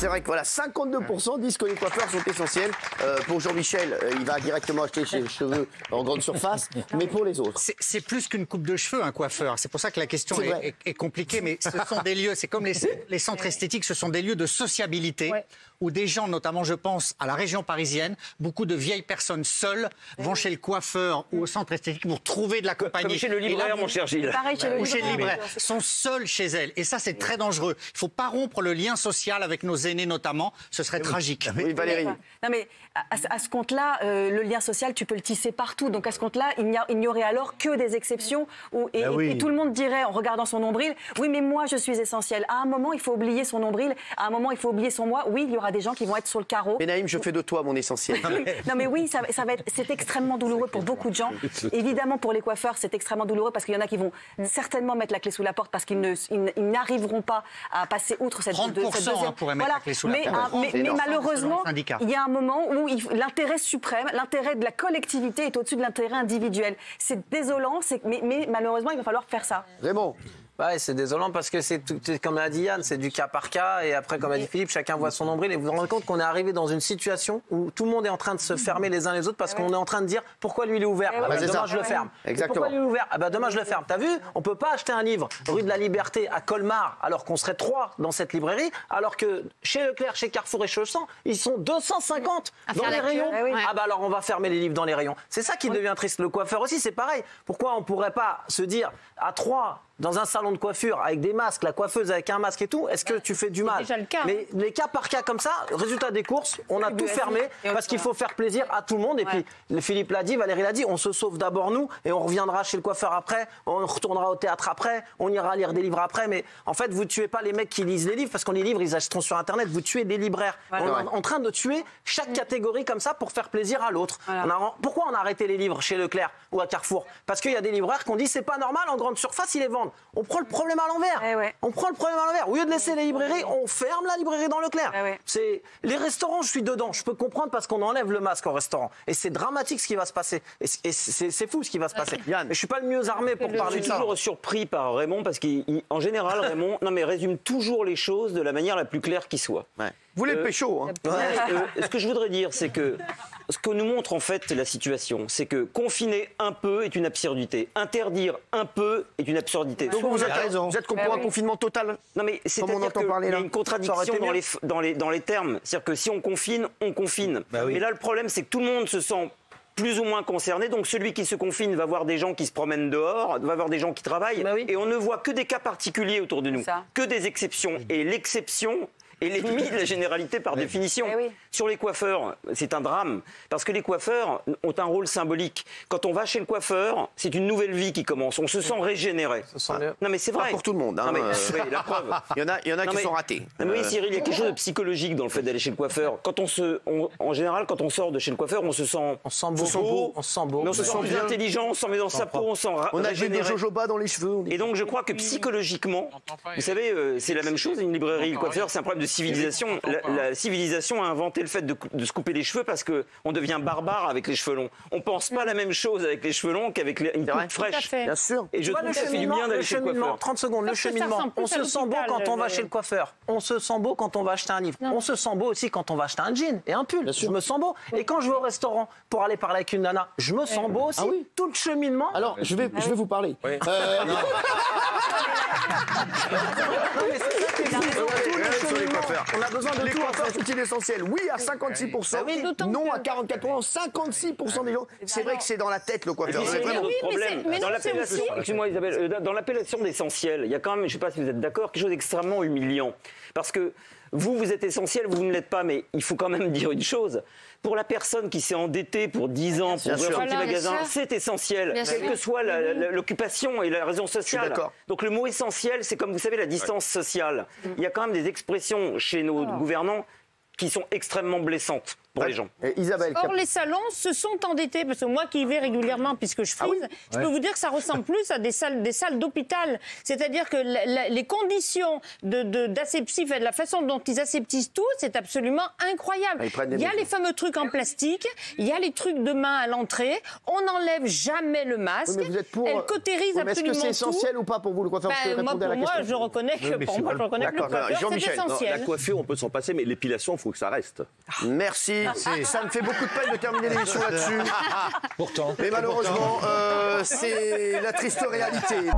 c'est vrai que voilà, 52% disent que les coiffeurs sont essentiels. Pour Jean-Michel, il va directement acheter ses cheveux en grande surface, mais pour les autres. C'est plus qu'une coupe de cheveux, un coiffeur. C'est pour ça que la question est compliquée, mais ce sont des lieux, c'est comme les centres esthétiques, ce sont des lieux de sociabilité où des gens, notamment je pense à la région parisienne, beaucoup de vieilles personnes seules vont chez le coiffeur ou au centre esthétique pour trouver de la compagnie. Comme chez le libraire, mon cher Gilles. Pareil Ou chez le libraire, sont seules chez elles. Et ça, c'est très dangereux. Il ne faut pas rompre le lien social avec nos aînés notamment. Ce serait tragique. Oui, Valérie. Non mais à ce compte-là, le lien social, tu peux le tisser partout. Donc à ce compte-là, il n'y aurait alors que des exceptions. Et tout le monde dirait, en regardant son nombril, oui, mais moi, je suis essentiel. À un moment, il faut oublier son nombril. À un moment, il faut oublier son moi. Oui, il y aura des gens qui vont être sur le carreau. Mais Naïm, je fais de toi mon essentiel. Non mais oui, c'est extrêmement douloureux pour beaucoup de gens. Évidemment, pour les coiffeurs, c'est extrêmement douloureux parce qu'il y en a qui vont certainement mettre la clé sous la porte parce qu'ils n'arriveront pas à passer outre cette 30% deuxième... pourraient mettre la clé sous la porte. Mais malheureusement, il y a un moment où l'intérêt suprême, l'intérêt de la collectivité est au-dessus de l'intérêt individuel. C'est désolant, mais malheureusement, il va falloir faire ça. Raymond. Ouais, c'est désolant parce que c'est comme l'a dit Yann, c'est du cas par cas et après, comme a dit Philippe, chacun voit son nombril et vous vous rendez compte qu'on est arrivé dans une situation où tout le monde est en train de se fermer les uns les autres parce qu'on est en train de dire pourquoi lui il est ouvert, demain je le ferme. Exactement. Pourquoi lui il est ouvert, demain je le ferme. T'as vu, on peut pas acheter un livre rue de la Liberté à Colmar alors qu'on serait 3 dans cette librairie, alors que chez Leclerc, chez Carrefour et chez Auchan, ils sont 250 dans les rayons. Alors on va fermer les livres dans les rayons. C'est ça qui devient triste. Le coiffeur aussi, c'est pareil. Pourquoi on pourrait pas se dire à 3 dans un salon de coiffure avec des masques, la coiffeuse avec un masque et tout, est-ce que tu fais du mal? Déjà le cas. Mais les cas par cas comme ça, résultat des courses, on a tout fermé parce qu'il faut faire plaisir à tout le monde. Et puis Philippe l'a dit, Valérie l'a dit, on se sauve d'abord nous et on reviendra chez le coiffeur après, on retournera au théâtre après, on ira lire des livres après. Mais en fait, vous tuez pas les mecs qui lisent les livres parce qu'on les livres, ils achèteront sur Internet. Vous tuez des libraires. On est en train de tuer chaque catégorie comme ça pour faire plaisir à l'autre. Pourquoi on a arrêté les livres chez Leclerc ou à Carrefour? Parce qu'il y a des libraires qui ont dit c'est pas normal, en grande surface ils les vendent. On prend le problème à l'envers. On prend le problème à l'envers. Au lieu de laisser les librairies, on ferme la librairie dans Leclerc. C'est les restaurants, je suis dedans. Je peux comprendre parce qu'on enlève le masque au restaurant. Et c'est dramatique ce qui va se passer. Et c'est fou ce qui va se passer. Yann, mais je suis pas le mieux armé pour parler de ça. Je suis toujours surpris par Raymond parce qu'en général, Raymond, résume toujours les choses de la manière la plus claire qui soit. Vous voulez le pécho, hein. Ce que je voudrais dire, c'est que ce que nous montre en fait la situation, c'est que confiner un peu est une absurdité. Interdire un peu est une absurdité. Donc vous avez raison. Vous êtes pour un confinement total? Non mais c'est-à-dire qu'il y a une contradiction dans les termes. C'est-à-dire que si on confine, on confine. Mais là le problème c'est que tout le monde se sent plus ou moins concerné, donc celui qui se confine va voir des gens qui se promènent dehors, va voir des gens qui travaillent, et on ne voit que des cas particuliers autour de nous, que des exceptions. Et l'exception est l'ennemi de la généralité par définition. Sur les coiffeurs, c'est un drame, parce que les coiffeurs ont un rôle symbolique. Quand on va chez le coiffeur, c'est une nouvelle vie qui commence, on se sent régénéré. Non mais c'est vrai. Pas pour tout le monde. Hein. La preuve. Il y en a qui sont ratés. Oui Cyril, il y a quelque chose de psychologique dans le fait d'aller chez le coiffeur. En général, quand on sort de chez le coiffeur, on se sent beau, on se sent beau, mais on se sent plus intelligent, on se met dans sa peau, on se sent on a des jojoba dans les cheveux. Et donc je crois que psychologiquement, vous savez, c'est la même chose, une librairie, le coiffeur, c'est un problème de civilisation. La civilisation a inventé le fait de se couper les cheveux parce qu'on devient barbare avec les cheveux longs. On pense pas la même chose avec les cheveux longs qu'avec une coupe fraîche. Bien sûr. Et je trouve que ça fait du bien d'aller chez le coiffeur. 30 secondes, le cheminement. On se sent beau quand on va chez le coiffeur. On se sent beau quand on va acheter un livre. On se sent beau aussi quand on va acheter un jean et un pull. Je me sens beau. Et quand je vais au restaurant pour aller parler avec une nana, je me sens beau aussi. Tout le cheminement. Alors, je vais vous parler. On a besoin de tout. C'est essentiel. Oui à 56%, non à 44%, 56% des gens. C'est vrai que c'est dans la tête le coiffeur. Il y a d'autres problèmes. Dans l'appellation, excuse-moi Isabelle, dans l'appellation d'essentiel, il y a quand même, je ne sais pas si vous êtes d'accord, quelque chose d'extrêmement humiliant. Parce que vous êtes essentiel, vous ne l'êtes pas, mais il faut quand même dire une chose. Pour la personne qui s'est endettée pour 10 ans pour ouvrir son petit magasin, c'est essentiel, quelle que soit l'occupation et la raison sociale. Donc le mot essentiel, c'est comme vous savez la distance sociale. Il y a quand même des expressions chez nos gouvernants qui sont extrêmement blessantes. pour les gens. Et Isabelle. Or, les salons se sont endettés, parce que moi qui y vais régulièrement, puisque je frise, je peux vous dire que ça ressemble plus à des salles d'hôpital. C'est-à-dire que les conditions d'asepsie, la façon dont ils aseptisent tout, c'est absolument incroyable. Il y a les fameux trucs en plastique, il y a les trucs de main à l'entrée, on n'enlève jamais le masque, elle cautérise absolument tout. Est-ce que c'est essentiel ou pas pour vous, le coiffeur? Moi, je reconnais que pour moi, je reconnais que le coiffeur, c'est essentiel. La coiffure, on peut s'en passer, mais l'épilation, il faut que ça reste. Merci. Ça me fait beaucoup de peine de terminer l'émission là-dessus. Pourtant. Mais malheureusement, c'est la triste réalité.